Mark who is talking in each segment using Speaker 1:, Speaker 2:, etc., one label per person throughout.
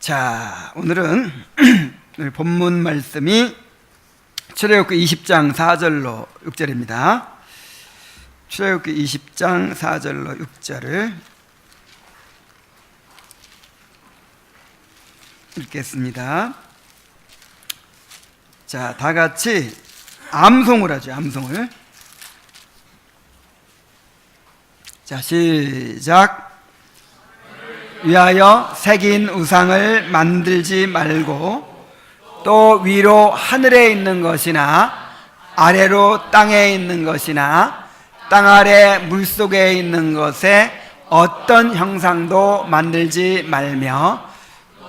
Speaker 1: 자, 오늘은 본문 말씀이 출애굽기 20장 4절로 6절입니다. 출애굽기 20장 4절로 6절을 읽겠습니다. 자, 다 같이 암송을 하죠. 암송을. 자, 시작. 위하여 새긴 우상을 만들지 말고 또 위로 하늘에 있는 것이나 아래로 땅에 있는 것이나 땅 아래 물속에 있는 것에 어떤 형상도 만들지 말며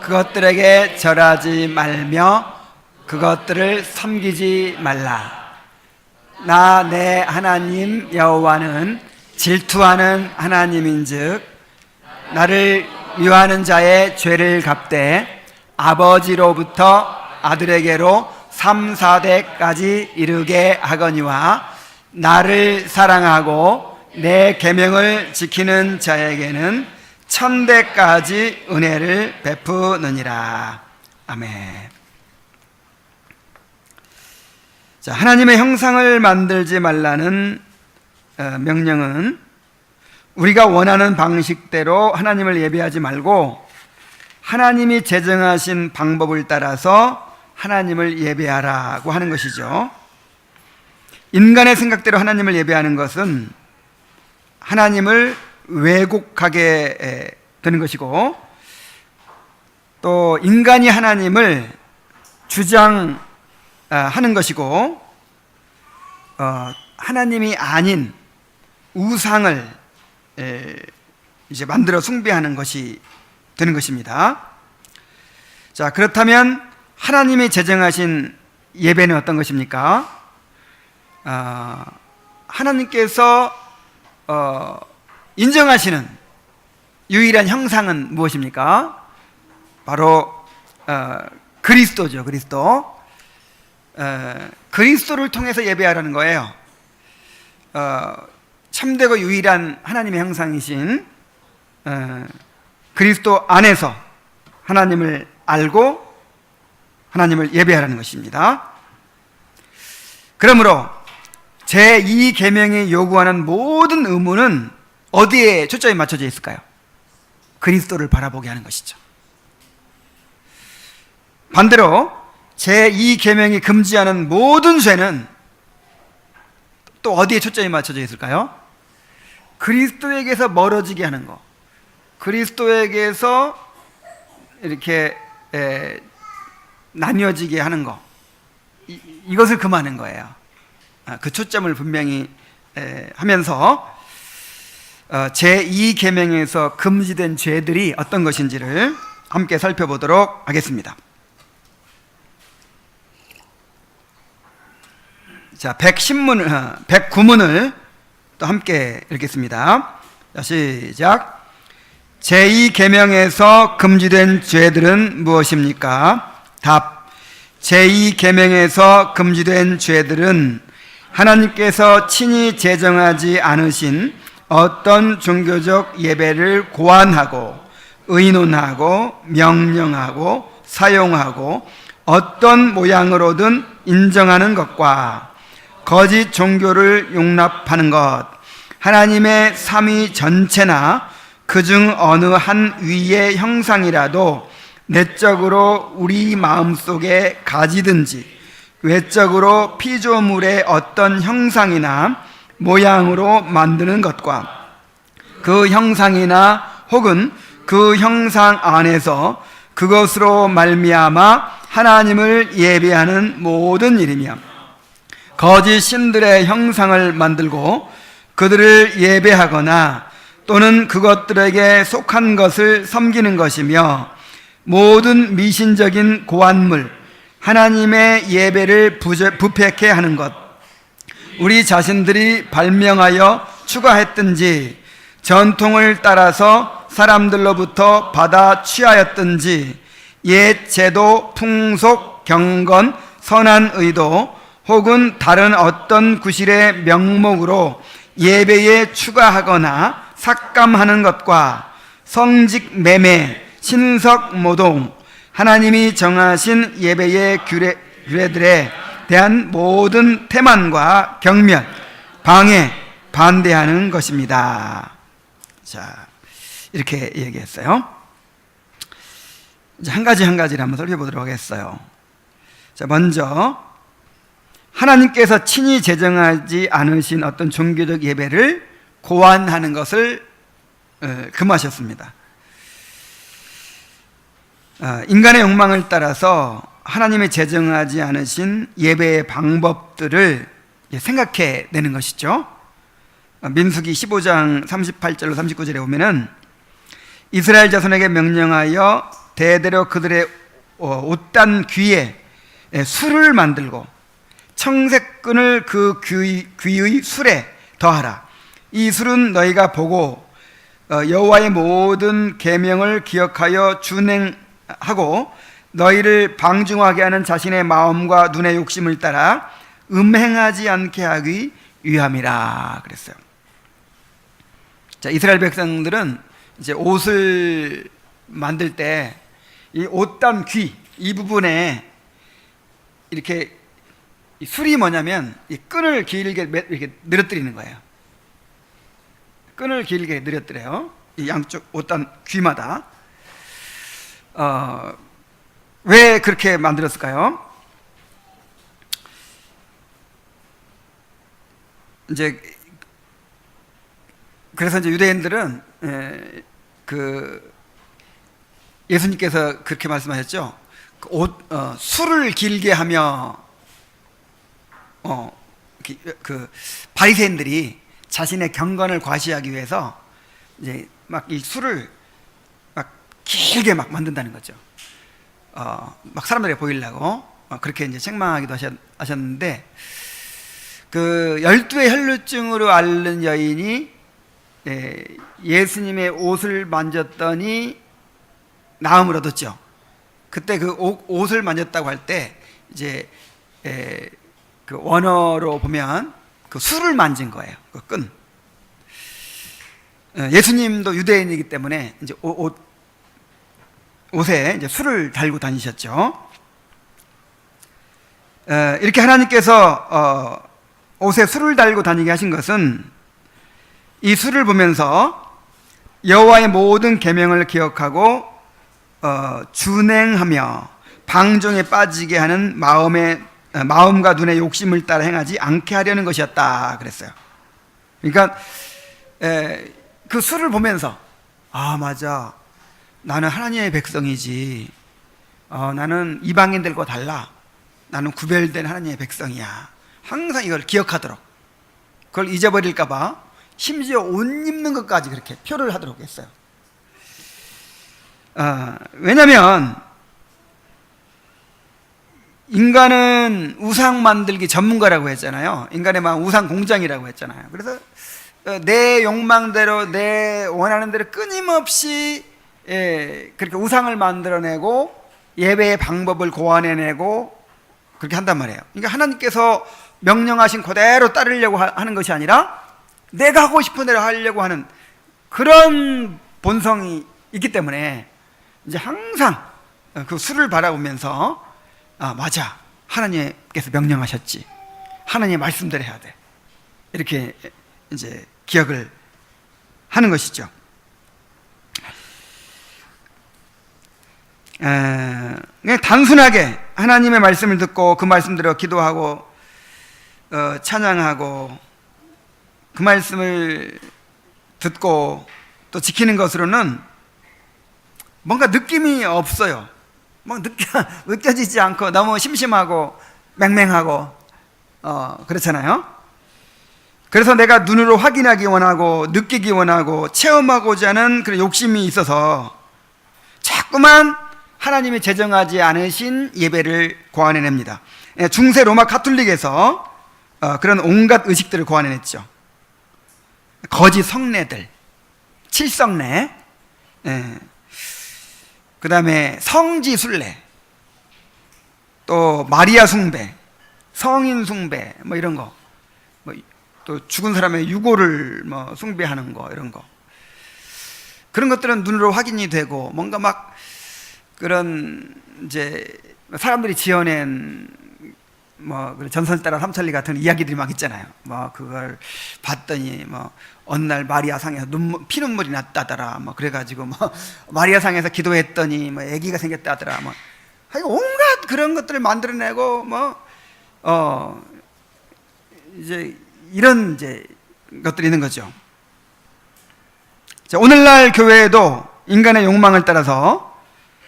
Speaker 1: 그것들에게 절하지 말며 그것들을 섬기지 말라. 나 내 하나님 여호와는 질투하는 하나님인즉 나를 미워하는 자의 죄를 갚되 아버지로부터 아들에게로 3, 4대까지 이르게 하거니와 나를 사랑하고 내 계명을 지키는 자에게는 1000대까지 은혜를 베푸느니라. 아멘. 자, 하나님의 형상을 만들지 말라는 명령은 우리가 원하는 방식대로 하나님을 예배하지 말고 하나님이 제정하신 방법을 따라서 하나님을 예배하라고 하는 것이죠. 인간의 생각대로 하나님을 예배하는 것은 하나님을 왜곡하게 되는 것이고, 또 인간이 하나님을 주장하는 것이고, 하나님이 아닌 우상을 이제 만들어 숭배하는 것이 되는 것입니다. 자, 그렇다면 하나님이 제정하신 예배는 어떤 것입니까? 하나님께서 인정하시는 유일한 형상은 무엇입니까? 바로 그리스도죠. 그리스도를 통해서 예배하라는 거예요. 참되고 유일한 하나님의 형상이신 그리스도 안에서 하나님을 알고 하나님을 예배하라는 것입니다. 그러므로 제2계명이 요구하는 모든 의무는 어디에 초점이 맞춰져 있을까요? 그리스도를 바라보게 하는 것이죠. 반대로 제2계명이 금지하는 모든 죄는 또 어디에 초점이 맞춰져 있을까요? 그리스도에게서 멀어지게 하는 것, 그리스도에게서 이렇게 나뉘어지게 하는 것, 이것을 금하는 거예요. 그 초점을 분명히 하면서 제2계명에서 금지된 죄들이 어떤 것인지를 함께 살펴보도록 하겠습니다. 자, 109문을 또 함께 읽겠습니다. 자, 시작. 제2계명에서 금지된 죄들은 무엇입니까? 답. 제2계명에서 금지된 죄들은 하나님께서 친히 제정하지 않으신 어떤 종교적 예배를 고안하고 의논하고 명령하고 사용하고 어떤 모양으로든 인정하는 것과 거짓 종교를 용납하는 것, 하나님의 삼위 전체나 그중 어느 한 위의 형상이라도 내적으로 우리 마음속에 가지든지 외적으로 피조물의 어떤 형상이나 모양으로 만드는 것과 그 형상이나 혹은 그 형상 안에서 그것으로 말미암아 하나님을 예배하는 모든 일이며 거짓 신들의 형상을 만들고 그들을 예배하거나 또는 그것들에게 속한 것을 섬기는 것이며 모든 미신적인 고안물, 하나님의 예배를 부패케 하는 것, 우리 자신들이 발명하여 추가했든지 전통을 따라서 사람들로부터 받아 취하였든지 옛 제도, 풍속, 경건, 선한 의도 혹은 다른 어떤 구실의 명목으로 예배에 추가하거나 삭감하는 것과 성직 매매, 신석 모동, 하나님이 정하신 예배의 규례들에 대한 모든 태만과 경멸, 방해, 반대하는 것입니다. 자, 이렇게 얘기했어요. 이제 한 가지를 한번 살펴보도록 하겠어요. 자, 먼저 하나님께서 친히 제정하지 않으신 어떤 종교적 예배를 고안하는 것을 금하셨습니다. 인간의 욕망을 따라서 하나님이 제정하지 않으신 예배의 방법들을 생각해내는 것이죠. 민수기 15장 38절로 39절에 보면은 이스라엘 자손에게 명령하여 대대로 그들의 옷단 귀에 술을 만들고 청색끈을 그 귀의 술에 더하라. 이 술은 너희가 보고 여호와의 모든 계명을 기억하여 준행하고 너희를 방종하게 하는 자신의 마음과 눈의 욕심을 따라 음행하지 않게 하기 위함이라 그랬어요. 자, 이스라엘 백성들은 이제 옷을 만들 때 이 옷단 귀 이 부분에 이렇게 이 술이 뭐냐면 이 끈을 길게 이렇게 늘어뜨리는 거예요. 끈을 길게 늘어뜨려요. 이 양쪽 옷단 귀마다. 왜 그렇게 만들었을까요? 이제 그래서 이제 유대인들은 예수님께서 그렇게 말씀하셨죠. 술을 길게 하며 바리새인들이 자신의 경건을 과시하기 위해서 이제 막 이 술을 막 길게 막 만든다는 거죠. 막 사람들에게 보이려고 그렇게 이제 책망하기도 하셨는데, 그 12의 혈루증으로 앓는 여인이 예수님의 옷을 만졌더니 나음을 얻었죠. 그때 그 옷을 만졌다고 할 때 이제 그 원어로 보면 그 술을 만진 거예요. 그 끈. 예수님도 유대인이기 때문에 이제 옷에 이제 술을 달고 다니셨죠. 이렇게 하나님께서 옷에 술을 달고 다니게 하신 것은 이 술을 보면서 여호와의 모든 계명을 기억하고 준행하며 방종에 빠지게 하는 마음과 눈의 욕심을 따라 행하지 않게 하려는 것이었다 그랬어요. 그러니까 그 술을 보면서 맞아, 나는 하나님의 백성이지, 나는 이방인들과 달라, 나는 구별된 하나님의 백성이야, 항상 이걸 기억하도록, 그걸 잊어버릴까 봐 심지어 옷 입는 것까지 그렇게 표를 하도록 했어요. 왜냐하면 인간은 우상 만들기 전문가라고 했잖아요. 인간의 마음 우상 공장이라고 했잖아요. 그래서 내 욕망대로, 내 원하는 대로 끊임없이 그렇게 우상을 만들어내고 예배의 방법을 고안해내고 그렇게 한단 말이에요. 그러니까 하나님께서 명령하신 그대로 따르려고 하는 것이 아니라 내가 하고 싶은 대로 하려고 하는 그런 본성이 있기 때문에 이제 항상 그 술을 바라보면서 맞아, 하나님께서 명령하셨지, 하나님의 말씀대로 해야 돼, 이렇게 이제 기억을 하는 것이죠. 그냥 단순하게 하나님의 말씀을 듣고 그 말씀대로 기도하고 찬양하고 그 말씀을 듣고 또 지키는 것으로는 뭔가 느낌이 없어요. 느껴지지 않고 너무 심심하고 맹맹하고 그렇잖아요. 그래서 내가 눈으로 확인하기 원하고 느끼기 원하고 체험하고자 하는 그런 욕심이 있어서 자꾸만 하나님이 제정하지 않으신 예배를 고안해냅니다. 중세 로마 가톨릭에서 그런 온갖 의식들을 고안해냈죠. 거짓 성례들, 칠성례, 그 다음에 성지 순례, 또 마리아 숭배, 성인 숭배, 뭐 이런 거, 또 죽은 사람의 유골을 뭐 숭배하는 거, 이런 거. 그런 것들은 눈으로 확인이 되고 뭔가 막 그런 이제 사람들이 지어낸 뭐 전설 따라 삼천리 같은 이야기들이 막 있잖아요. 뭐 그걸 봤더니 뭐 어느 날 마리아상에서 피눈물이 났다더라. 뭐 그래가지고 뭐 마리아상에서 기도했더니 뭐 아기가 생겼다더라. 뭐 하여간 온갖 그런 것들을 만들어내고 뭐 이제 이런 이제 것들이 있는 거죠. 자, 오늘날 교회에도 인간의 욕망을 따라서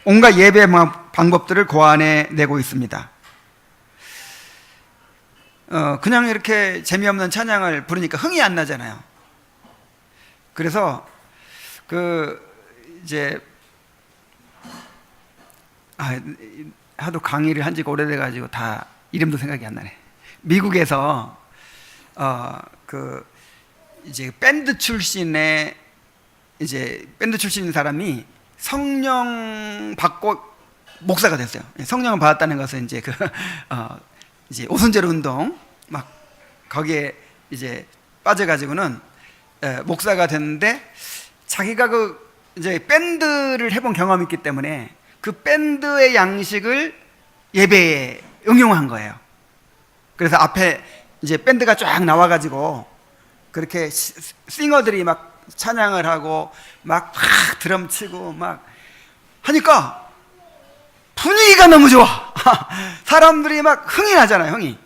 Speaker 1: 온갖 예배 방법들을 고안해 내고 있습니다. 그냥 이렇게 재미없는 찬양을 부르니까 흥이 안 나잖아요. 그래서 이제 하도 강의를 한 지가 오래돼 가지고 다 이름도 생각이 안 나네. 미국에서 이제 밴드 출신의 사람이 성령 받고 목사가 됐어요. 성령을 받았다는 것은 이제 이제 오순절 운동 막 거기에 이제 빠져가지고는 목사가 됐는데, 자기가 이제 밴드를 해본 경험이 있기 때문에 그 밴드의 양식을 예배에 응용한 거예요. 그래서 앞에 이제 밴드가 쫙 나와가지고 그렇게 싱어들이 막 찬양을 하고 막 드럼 치고 막 하니까 분위기가 너무 좋아. 사람들이 막 흥이 나잖아요, 흥이.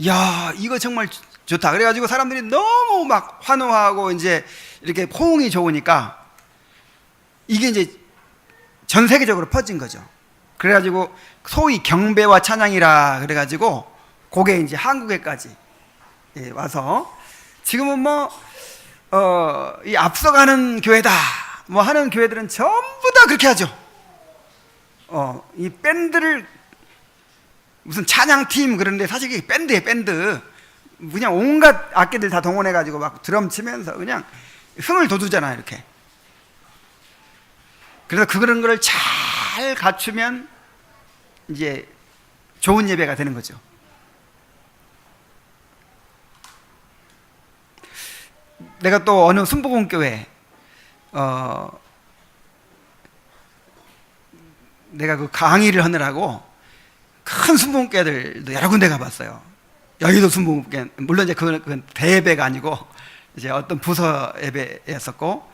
Speaker 1: 야, 이거 정말 좋다. 그래가지고 사람들이 너무 막 환호하고 이제 이렇게 호응이 좋으니까 이게 이제 전 세계적으로 퍼진 거죠. 그래가지고 소위 경배와 찬양이라 그래가지고 그게 이제 한국에까지 와서 지금은 이 앞서가는 교회다 뭐 하는 교회들은 전부 다 그렇게 하죠. 이 밴드를 무슨 찬양팀 그런데 사실 이게 밴드예요, 밴드. 그냥 온갖 악기들 다 동원해가지고 막 드럼 치면서 그냥 흥을 돋우잖아요, 이렇게. 그래서 그런 거를 잘 갖추면 이제 좋은 예배가 되는 거죠. 내가 또 어느 순복음교회 내가 그 강의를 하느라고 큰 순복음교회들도 여러 군데 가봤어요. 여의도 순복음교회, 물론 이제 그건 대예배가 아니고 이제 어떤 부서 예배였었고,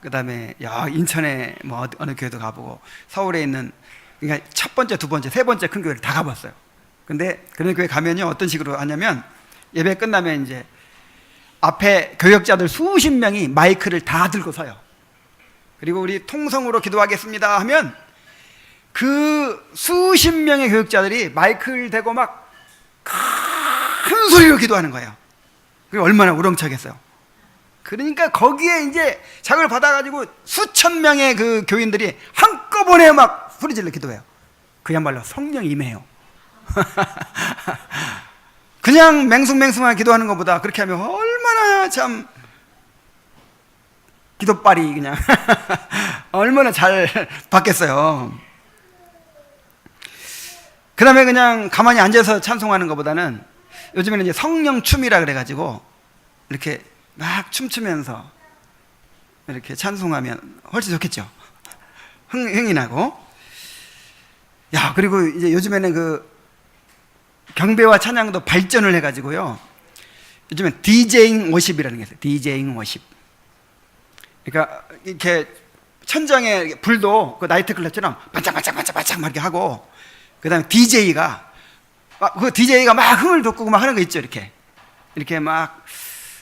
Speaker 1: 그 다음에 인천에 뭐 어느 교회도 가보고, 서울에 있는, 그러니까 첫 번째, 두 번째, 세 번째 큰 교회를 다 가봤어요. 근데 그런 교회 가면요, 어떤 식으로 하냐면 예배 끝나면 이제 앞에 교역자들 수십 명이 마이크를 다 들고 서요. 그리고 우리 통성으로 기도하겠습니다 하면 그 수십 명의 교역자들이 마이크를 대고 막 큰 소리로 기도하는 거예요. 그게 얼마나 우렁차겠어요. 그러니까 거기에 이제 자극을 받아가지고 수천 명의 그 교인들이 한꺼번에 막 소리질러 기도해요. 그야말로 성령이 임해요. 그냥 맹숭맹숭하게 기도하는 것보다 그렇게 하면 얼마나 참 기도빨이 그냥 얼마나 잘 받겠어요. 그 다음에 그냥 가만히 앉아서 찬송하는 것보다는 요즘에는 이제 성령 춤이라 그래가지고 이렇게 막 춤추면서 이렇게 찬송하면 훨씬 좋겠죠. 흥이 나고. 그리고 이제 요즘에는 그 경배와 찬양도 발전을 해가지고요. 요즘엔 디제잉 워십이라는 게 있어요. 디제잉 워십. 그러니까 이렇게 천장에 불도 그 나이트클럽처럼 반짝반짝반짝반짝 막 이렇게 하고, 그 다음에 DJ가 막 흥을 돋구고 막 하는 거 있죠. 이렇게 막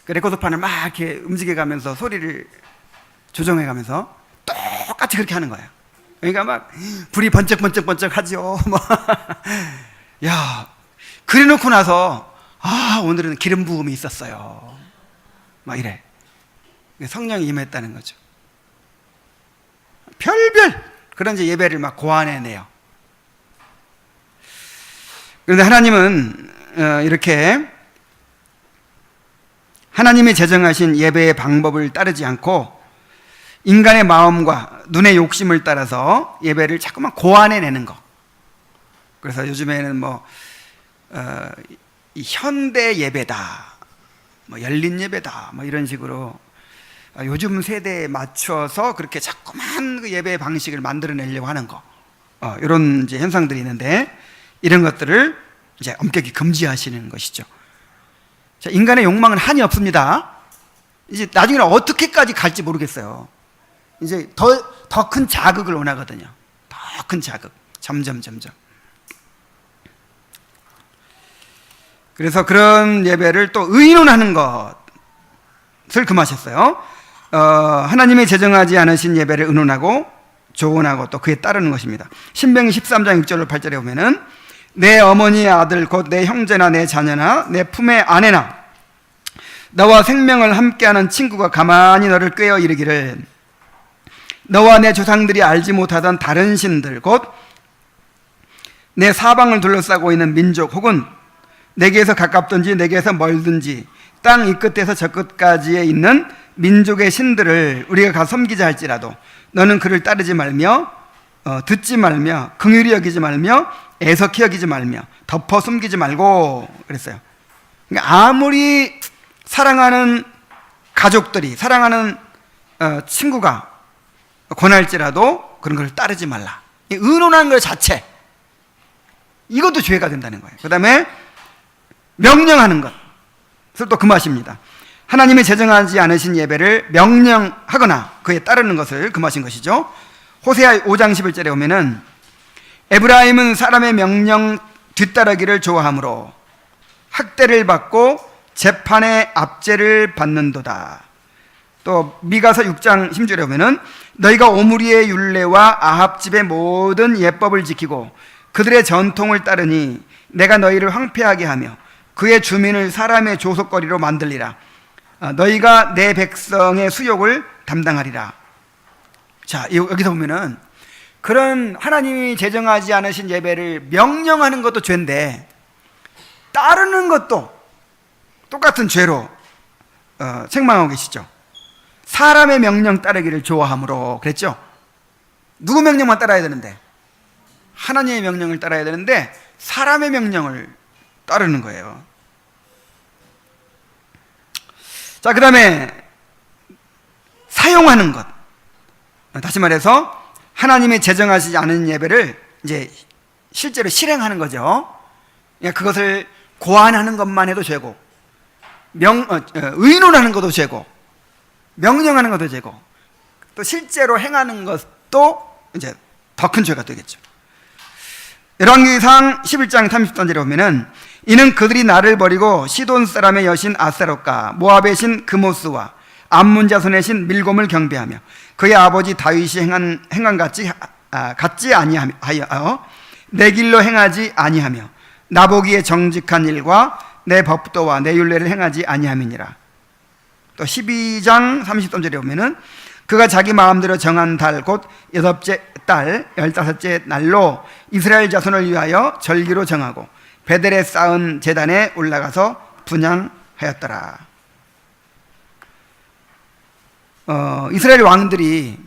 Speaker 1: 그 레코드판을 막 이렇게 움직여가면서 소리를 조정해가면서 똑같이 그렇게 하는 거예요. 그러니까 막 불이 번쩍번쩍번쩍 하죠. 그래 놓고 나서 오늘은 기름 부음이 있었어요. 막 이래. 성령이 임했다는 거죠. 별별 그런 이제 예배를 막 고안해내요. 그런데 하나님은 이렇게 하나님이 제정하신 예배의 방법을 따르지 않고 인간의 마음과 눈의 욕심을 따라서 예배를 자꾸만 고안해내는 거. 그래서 요즘에는 이 현대 예배다, 열린 예배다, 이런 식으로 요즘 세대에 맞춰서 그렇게 자꾸만 그 예배 방식을 만들어내려고 하는 거, 이런 이제 현상들이 있는데, 이런 것들을 이제 엄격히 금지하시는 것이죠. 자, 인간의 욕망은 한이 없습니다. 이제 나중에는 어떻게까지 갈지 모르겠어요. 이제 더 큰 자극을 원하거든요. 더 큰 자극. 점점. 그래서 그런 예배를 또 의논하는 것을 금하셨어요. 하나님이 제정하지 않으신 예배를 의논하고 조언하고 또 그에 따르는 것입니다. 신명기 13장 6절로 8절에 보면은 내 어머니의 아들 곧 내 형제나 내 자녀나 내 품의 아내나 너와 생명을 함께하는 친구가 가만히 너를 꾀어 이르기를 너와 내 조상들이 알지 못하던 다른 신들 곧 내 사방을 둘러싸고 있는 민족 혹은 내게서 가깝든지 내게서 멀든지 땅 이 끝에서 저 끝까지에 있는 민족의 신들을 우리가 가서 섬기자 할지라도 너는 그를 따르지 말며 듣지 말며 긍휼히 여기지 말며 애석히 여기지 말며 덮어 숨기지 말고 그랬어요. 그러니까 아무리 사랑하는 가족들이 사랑하는 친구가 권할지라도 그런 걸 따르지 말라. 의논하는 것 자체 이것도 죄가 된다는 거예요. 그 다음에 명령하는 것을 또 금하십니다. 하나님이 제정하지 않으신 예배를 명령하거나 그에 따르는 것을 금하신 것이죠. 호세아 5장 11절에 보면은 에브라임은 사람의 명령 뒤따르기를 좋아하므로 학대를 받고 재판의 압제를 받는도다. 또 미가서 6장 10절에 보면은 너희가 오므리의 율례와 아합집의 모든 예법을 지키고 그들의 전통을 따르니 내가 너희를 황폐하게 하며 그의 주민을 사람의 조속거리로 만들리라. 너희가 내 백성의 수욕을 담당하리라. 자, 여기서 보면은 그런 하나님이 제정하지 않으신 예배를 명령하는 것도 죄인데 따르는 것도 똑같은 죄로 책망하고 계시죠. 사람의 명령 따르기를 좋아함으로 그랬죠. 누구 명령만 따라야 되는데? 하나님의 명령을 따라야 되는데 사람의 명령을 따르는 거예요. 자, 그 다음에 사용하는 것. 다시 말해서 하나님이 제정하시지 않은 예배를 이제 실제로 실행하는 거죠. 그러니까 그것을 고안하는 것만 해도 죄고, 의논하는 것도 죄고, 명령하는 것도 죄고, 또 실제로 행하는 것도 이제 더 큰 죄가 되겠죠. 열왕기상 11장 30절에 보면은 이는 그들이 나를 버리고 시돈 사람의 여신 아세롯과 모압의 신 그모스와 암몬 자손의 신 밀곰을 경배하며 그의 아버지 다윗이 행한 같지 아니하여 내 길로 행하지 아니하며 나보기에 정직한 일과 내 법도와 내 율례를 행하지 아니함이니라. 또 12장 33절에 보면은 그가 자기 마음대로 정한 달 곧 8째 달 15째 날로 이스라엘 자손을 위하여 절기로 정하고 베델에 쌓은 제단에 올라가서 분향하였더라. 이스라엘 왕들이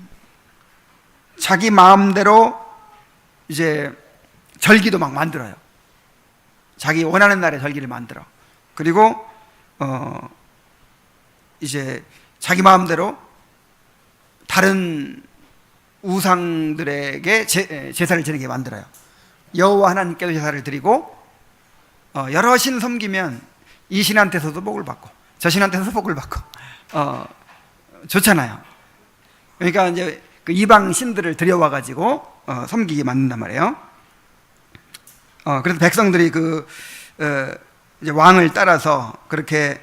Speaker 1: 자기 마음대로 이제 절기도 막 만들어요. 자기 원하는 날에 절기를 만들어. 그리고 이제 자기 마음대로 다른 우상들에게 제사를 지내게 만들어요. 여호와 하나님께도 제사를 드리고 여러 신 섬기면 이 신한테서도 복을 받고 저 신한테서도 복을 받고 좋잖아요. 그러니까 이제 그 이방 신들을 들여와 가지고 섬기게 만든단 말이에요. 그래서 백성들이 이제 왕을 따라서 그렇게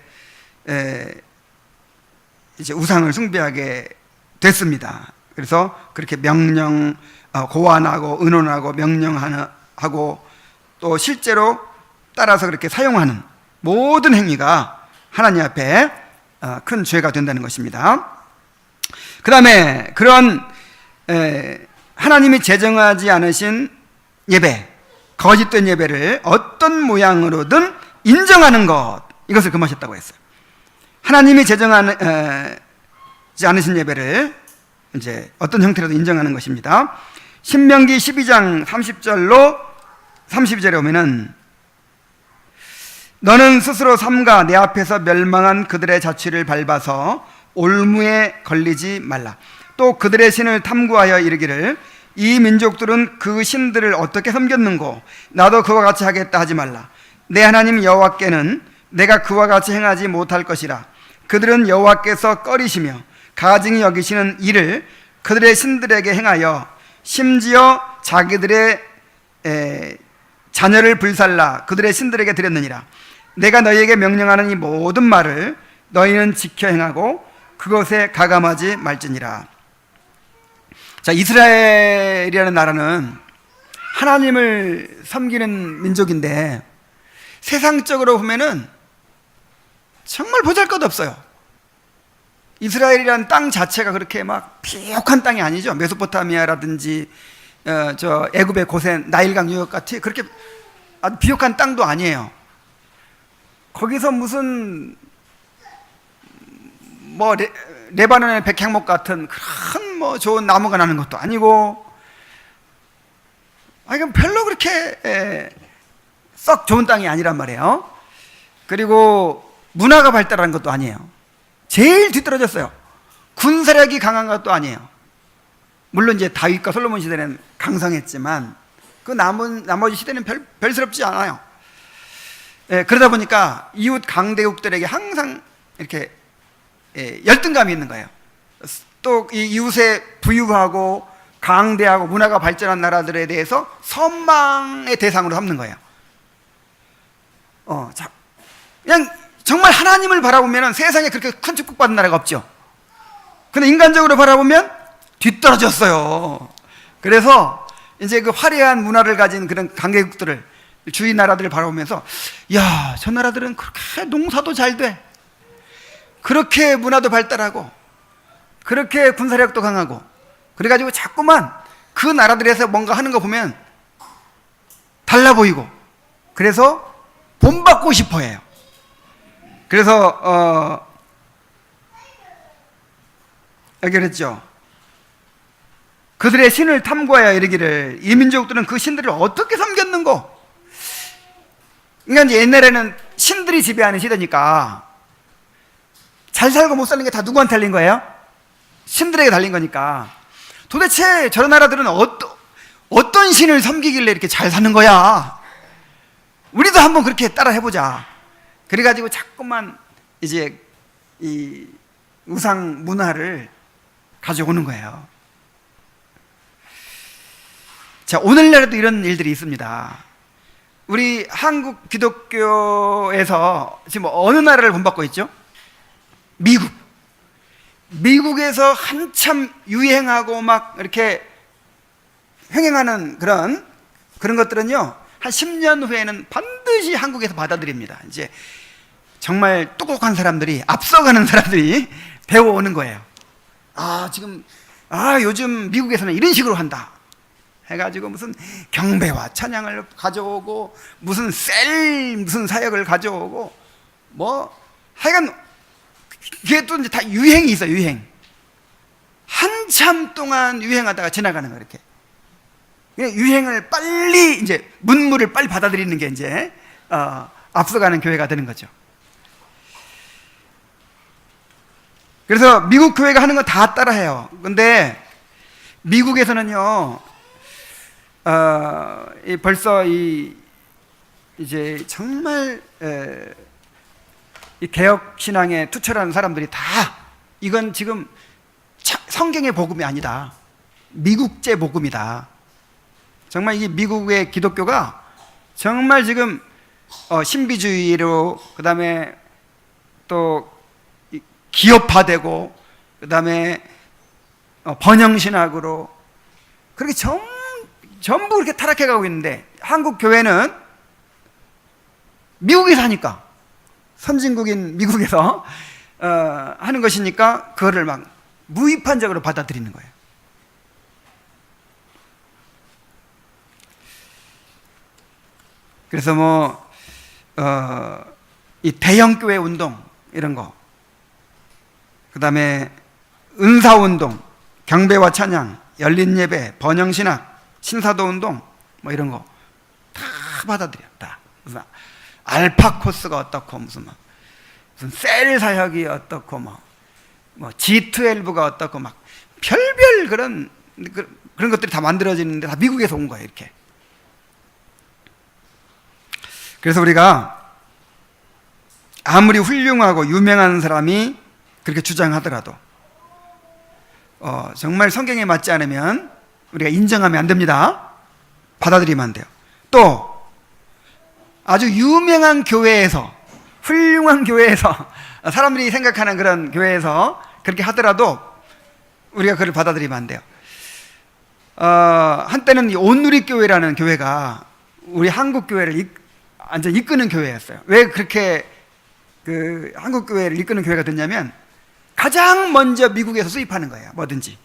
Speaker 1: 이제 우상을 숭배하게 됐습니다. 그래서 그렇게 고안하고 의논하고 명령하고 또 실제로 따라서 그렇게 사용하는 모든 행위가 하나님 앞에 큰 죄가 된다는 것입니다. 그 다음에 그런 하나님이 제정하지 않으신 예배, 거짓된 예배를 어떤 모양으로든 인정하는 것, 이것을 금하셨다고 했어요. 하나님이 제정하지 않으신 예배를 이제 어떤 형태로도 인정하는 것입니다. 신명기 12장 30절로 32절에 오면은 너는 스스로 삼가 내 앞에서 멸망한 그들의 자취를 밟아서 올무에 걸리지 말라. 또 그들의 신을 탐구하여 이르기를 이 민족들은 그 신들을 어떻게 섬겼는고 나도 그와 같이 하겠다 하지 말라. 내 하나님 여호와께는 내가 그와 같이 행하지 못할 것이라. 그들은 여호와께서 꺼리시며 가증히 여기시는 일을 그들의 신들에게 행하여 심지어 자기들의 자녀를 불살라 그들의 신들에게 드렸느니라. 내가 너희에게 명령하는 이 모든 말을 너희는 지켜 행하고 그것에 가감하지 말지니라. 자, 이스라엘이라는 나라는 하나님을 섬기는 민족인데 세상적으로 보면은 정말 보잘것없어요. 이스라엘이라는 땅 자체가 그렇게 막 비옥한 땅이 아니죠. 메소포타미아라든지 저 애굽의 고센, 나일강 유역 같이 그렇게 아주 비옥한 땅도 아니에요. 거기서 무슨 뭐 레바논의 백향목 같은 큰 뭐 좋은 나무가 나는 것도 아니고, 아니 별로 그렇게 썩 좋은 땅이 아니란 말이에요. 그리고 문화가 발달한 것도 아니에요. 제일 뒤떨어졌어요. 군사력이 강한 것도 아니에요. 물론 이제 다윗과 솔로몬 시대는 강성했지만 그 나머지 시대는 별스럽지 않아요. 그러다 보니까 이웃 강대국들에게 항상 이렇게 열등감이 있는 거예요. 또 이 이웃에 부유하고 강대하고 문화가 발전한 나라들에 대해서 선망의 대상으로 삼는 거예요. 그냥 정말 하나님을 바라보면 세상에 그렇게 큰 축복받은 나라가 없죠. 근데 인간적으로 바라보면 뒤떨어졌어요. 그래서 이제 그 화려한 문화를 가진 그런 강대국들을, 주위 나라들을 바라보면서, 야, 저 나라들은 그렇게 농사도 잘 돼, 그렇게 문화도 발달하고 그렇게 군사력도 강하고, 그래가지고 자꾸만 그 나라들에서 뭔가 하는 거 보면 달라 보이고, 그래서 본받고 싶어 해요. 그래서 여기 그랬죠. 그들의 신을 탐구하여 이르기를 이 민족들은 그 신들을 어떻게 섬겼는고. 그러니까 이제 옛날에는 신들이 지배하는 시대니까 잘 살고 못 사는 게 다 누구한테 달린 거예요? 신들에게 달린 거니까. 도대체 저런 나라들은 어떤 신을 섬기길래 이렇게 잘 사는 거야? 우리도 한번 그렇게 따라 해보자. 그래가지고 자꾸만 이제 이 우상 문화를 가져오는 거예요. 자, 오늘날에도 이런 일들이 있습니다. 우리 한국 기독교에서 지금 어느 나라를 본받고 있죠? 미국. 미국에서 한참 유행하고 막 이렇게 횡행하는 그런 것들은요, 한 10년 후에는 반드시 한국에서 받아들입니다. 이제 정말 똑똑한 사람들이, 앞서가는 사람들이 배워오는 거예요. 요즘 미국에서는 이런 식으로 한다 해가지고 무슨 경배와 찬양을 가져오고 무슨 무슨 사역을 가져오고, 뭐 하여간 그게 또 이제 다 유행이 있어요. 유행. 한참 동안 유행하다가 지나가는 거. 이렇게 유행을 빨리, 이제 문물을 빨리 받아들이는 게 이제 앞서가는 교회가 되는 거죠. 그래서 미국 교회가 하는 거 다 따라해요. 근데 미국에서는요, 벌써 이제 정말 이 개혁 신앙에 투철한 사람들이 다, 이건 지금 성경의 복음이 아니다, 미국제 복음이다. 정말 이게 미국의 기독교가 정말 지금 신비주의로, 그 다음에 또 기업화되고, 그 다음에 번영신학으로 그렇게 전부 그렇게 타락해가고 있는데, 한국 교회는 미국에서 하니까, 선진국인 미국에서 하는 것이니까 그거를 막 무비판적으로 받아들이는 거예요. 그래서 뭐 이 대형교회 운동 이런 거, 그 다음에 은사운동, 경배와 찬양, 열린예배, 번영신학, 신사도운동 뭐 이런 거 다 받아들였다. 무슨 알파 코스가 어떻고, 무슨 셀 사역이 어떻고, 뭐 뭐 G12가 어떻고 막 별별 그런 것들이 다 만들어지는데 다 미국에서 온 거예요, 이렇게. 그래서 우리가 아무리 훌륭하고 유명한 사람이 그렇게 주장하더라도 정말 성경에 맞지 않으면 우리가 인정하면 안 됩니다. 받아들이면 안 돼요. 또 아주 유명한 교회에서, 훌륭한 교회에서, 사람들이 생각하는 그런 교회에서 그렇게 하더라도 우리가 그걸 받아들이면 안 돼요. 한때는 이 온누리교회라는 교회가 우리 한국 교회를 완전 이끄는 교회였어요. 왜 그렇게 그 한국 교회를 이끄는 교회가 됐냐면 가장 먼저 미국에서 수입하는 거예요, 뭐든지.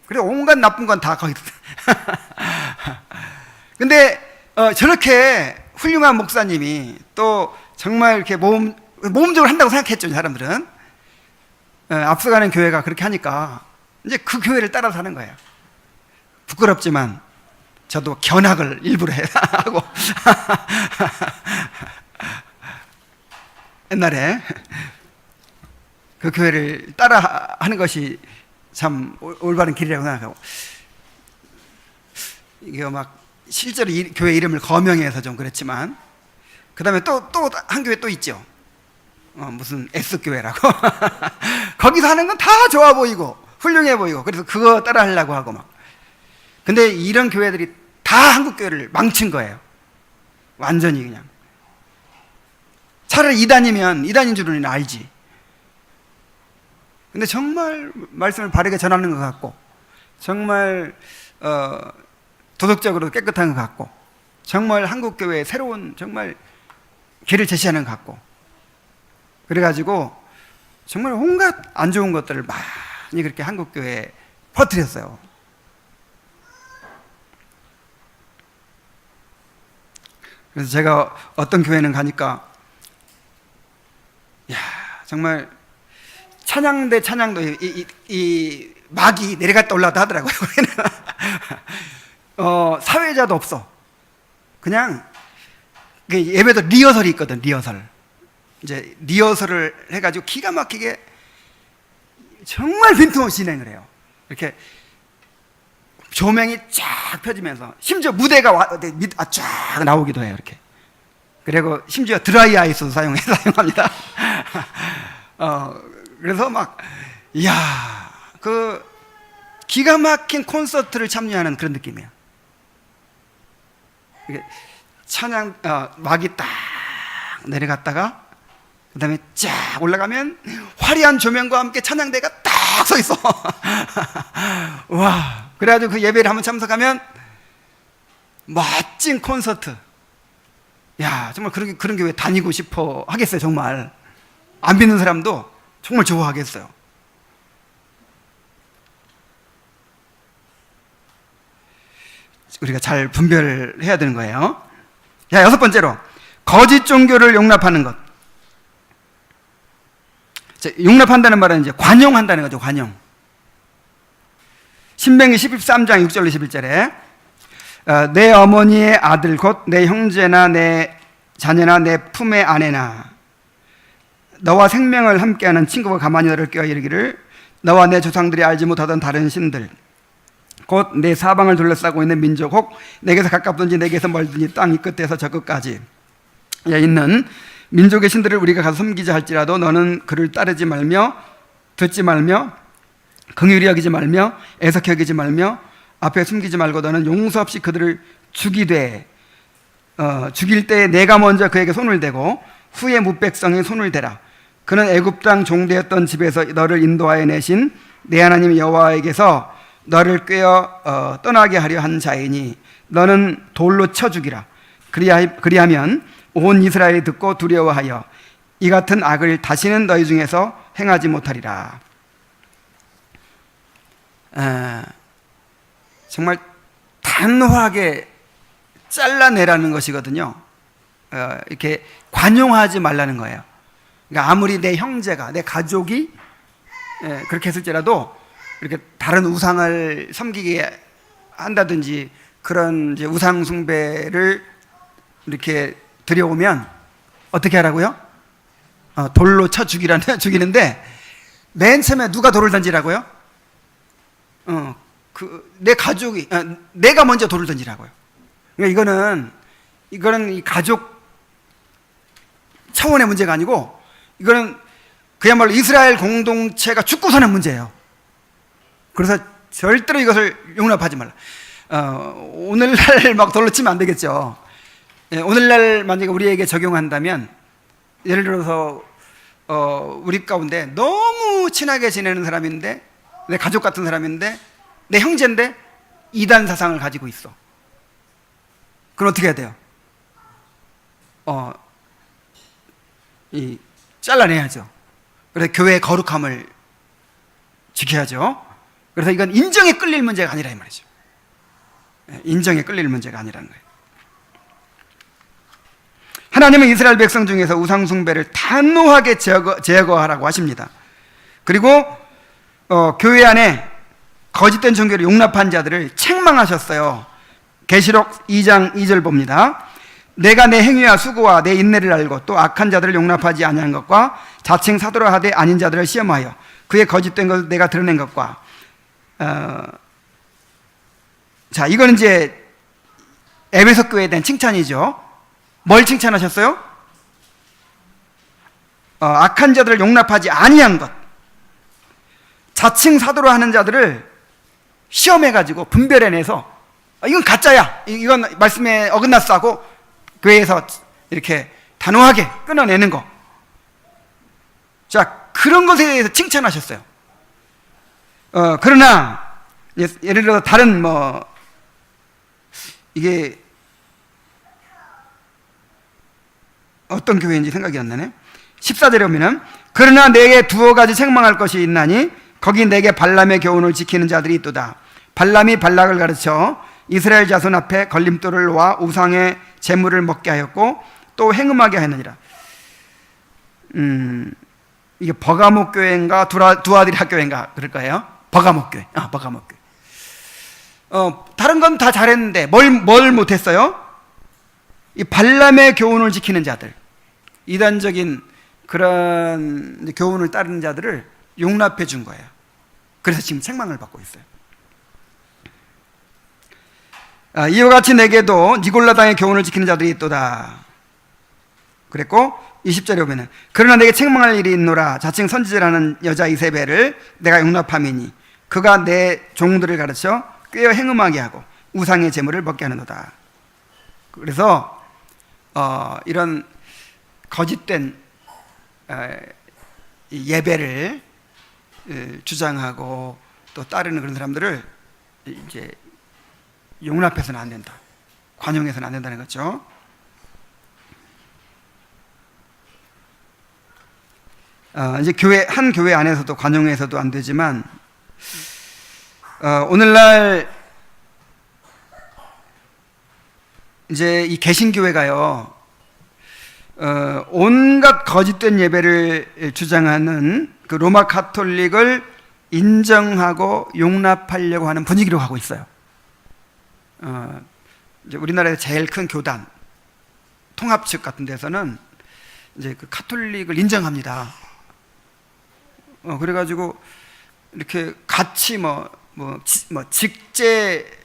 Speaker 1: 그래서 온갖 나쁜 건 다 거기서. 근데 저렇게 훌륭한 목사님이 또 정말 이렇게 모험적으로 한다고 생각했죠, 사람들은. 앞서가는 교회가 그렇게 하니까 이제 그 교회를 따라서 하는 거예요. 부끄럽지만 저도 견학을 일부러 하고 옛날에 그 교회를 따라 하는 것이 참 올바른 길이라고 생각하고, 이게 막 실제로 교회 이름을 거명해서 좀 그랬지만, 그 다음에 또 한 교회 또 있죠. 무슨 S교회라고. 거기서 하는 건 다 좋아 보이고 훌륭해 보이고, 그래서 그거 따라 하려고 하고 막. 근데 이런 교회들이 다 한국 교회를 망친 거예요, 완전히. 그냥 차라리 이단이면 이단인 줄은 알지. 근데 정말 말씀을 바르게 전하는 것 같고, 정말 도덕적으로 깨끗한 것 같고, 정말 한국 교회의 새로운 정말 길을 제시하는 것 같고, 그래가지고 정말 온갖 안 좋은 것들을 많이 그렇게 한국 교회에 퍼뜨렸어요. 그래서 제가 어떤 교회는 가니까, 야, 정말 찬양대 찬양도 이 막이 내려갔다 올라갔다 하더라고요. 사회자도 없어. 그냥 예배도 리허설이 있거든, 리허설. 이제 리허설을 해가지고 기가 막히게 정말 빈틈없이 진행을 해요. 이렇게 조명이 쫙 펴지면서, 심지어 무대가 쫙 나오기도 해요, 이렇게. 그리고 심지어 드라이 아이스도 사용합니다. 그래서 막, 이야, 그 기가 막힌 콘서트를 참여하는 그런 느낌이에요. 찬양, 막이 딱 내려갔다가, 그 다음에 쫙 올라가면 화려한 조명과 함께 찬양대가 딱 서 있어. 와. 그래가지고 그 예배를 한번 참석하면 멋진 콘서트. 야, 정말 그런 교회 다니고 싶어 하겠어요, 정말. 안 믿는 사람도 정말 좋아하겠어요. 우리가 잘 분별해야 되는 거예요. 자, 6번째로, 거짓 종교를 용납하는 것. 용납한다는 말은 이제 관용한다는 거죠, 관용. 신명기 13장 6절로 11절에 내 어머니의 아들 곧 내 형제나 내 자녀나 내 품의 아내나 너와 생명을 함께하는 친구가 가만히 너를 껴 이르기를 너와 내 조상들이 알지 못하던 다른 신들 곧 내 사방을 둘러싸고 있는 민족 혹 내게서 가깝든지 내게서 멀든지 땅 이 끝에서 저 끝까지 있는 민족의 신들을 우리가 가서 섬기자 할지라도 너는 그를 따르지 말며 듣지 말며 긍휼히 여기지 말며 애석히 여기지 말며 앞에 숨기지 말고 너는 용서 없이 그들을 죽이되 죽일 때 내가 먼저 그에게 손을 대고 후에 뭇백성이 손을 대라. 그는 애굽 땅 종되었던 집에서 너를 인도하여 내신 내 하나님 여호와에게서 너를 꿰어 떠나게 하려 한 자이니 너는 돌로 쳐 죽이라. 그리하면 온 이스라엘이 듣고 두려워하여 이 같은 악을 다시는 너희 중에서 행하지 못하리라. 정말 단호하게 잘라내라는 것이거든요. 이렇게 관용하지 말라는 거예요. 그러니까 아무리 내 형제가, 내 가족이 그렇게 했을지라도 이렇게 다른 우상을 섬기게 한다든지 그런 이제 우상 숭배를 이렇게 들여오면 어떻게 하라고요? 돌로 쳐 죽이는데 맨 처음에 누가 돌을 던지라고요? 내 가족이, 내가 먼저 돌을 던지라고요. 그러니까 이거는 이 가족 차원의 문제가 아니고, 이거는 그야말로 이스라엘 공동체가 죽고 사는 문제예요. 그래서 절대로 이것을 용납하지 말라. 오늘날 막 돌로 치면 안 되겠죠. 오늘날 만약에 우리에게 적용한다면, 예를 들어서 우리 가운데 너무 친하게 지내는 사람인데, 내 가족 같은 사람인데, 내 형제인데 이단 사상을 가지고 있어. 그럼 어떻게 해야 돼요? 잘라내야죠. 그래서 교회의 거룩함을 지켜야죠. 그래서 이건 인정에 끌릴 문제가 아니라 이 말이죠. 인정에 끌릴 문제가 아니라는 거예요. 하나님은 이스라엘 백성 중에서 우상숭배를 단호하게 제거하라고 하십니다. 그리고 교회 안에 거짓된 종교를 용납한 자들을 책망하셨어요. 계시록 2장 2절 봅니다. 내가 내 행위와 수고와 내 인내를 알고 또 악한 자들을 용납하지 아니한 것과 자칭 사도라 하되 아닌 자들을 시험하여 그의 거짓된 것을 내가 드러낸 것과 자, 이거는 이제 에베소 교회에 대한 칭찬이죠. 뭘 칭찬하셨어요? 악한 자들을 용납하지 아니한 것, 자칭 사도로 하는 자들을 시험해가지고 분별해내서 이건 가짜야, 이건 말씀에 어긋났어 하고 교회에서 이렇게 단호하게 끊어내는 거. 자, 그런 것에 대해서 칭찬하셨어요. 그러나 예를 들어 다른 이게 어떤 교회인지 생각이 안 나네. 14절에 보면은 그러나 내게 두어 가지 책망할 것이 있나니 거기 내게 발람의 교훈을 지키는 자들이 있도다. 발람이 발락을 가르쳐 이스라엘 자손 앞에 걸림돌을 놓아 우상의 재물을 먹게 하였고 또 행음하게 하였느니라. 이게 버가목 교회인가 두아들이 학교인가 그럴 거예요. 버가목 교회. 버가목 교회. 다른 건 다 잘했는데 뭘 못했어요? 이 발람의 교훈을 지키는 자들, 이단적인 그런 교훈을 따르는 자들을 용납해 준 거예요. 그래서 지금 책망을 받고 있어요. 이와 같이 내게도 니골라당의 교훈을 지키는 자들이 있도다 그랬고, 20절에 보면은 그러나 내게 책망할 일이 있노라. 자칭 선지자라는 여자 이세벨을 내가 용납함이니 그가 내 종들을 가르쳐 꾀어 행음하게 하고 우상의 제물을 먹게 하는도다. 그래서 이런 거짓된 예배를 주장하고 또 따르는 그런 사람들을 이제 용납해서는 안 된다, 관용해서는 안 된다는 거죠. 이제 한 교회 안에서도 관용해서도 안 되지만 오늘날 이제 이 개신교회가요, 온갖 거짓된 예배를 주장하는 그 로마 가톨릭을 인정하고 용납하려고 하는 분위기로 가고 있어요. 이제 우리나라에서 제일 큰 교단, 통합 측 같은 데서는 이제 그 가톨릭을 인정합니다. 그래가지고 이렇게 같이 직제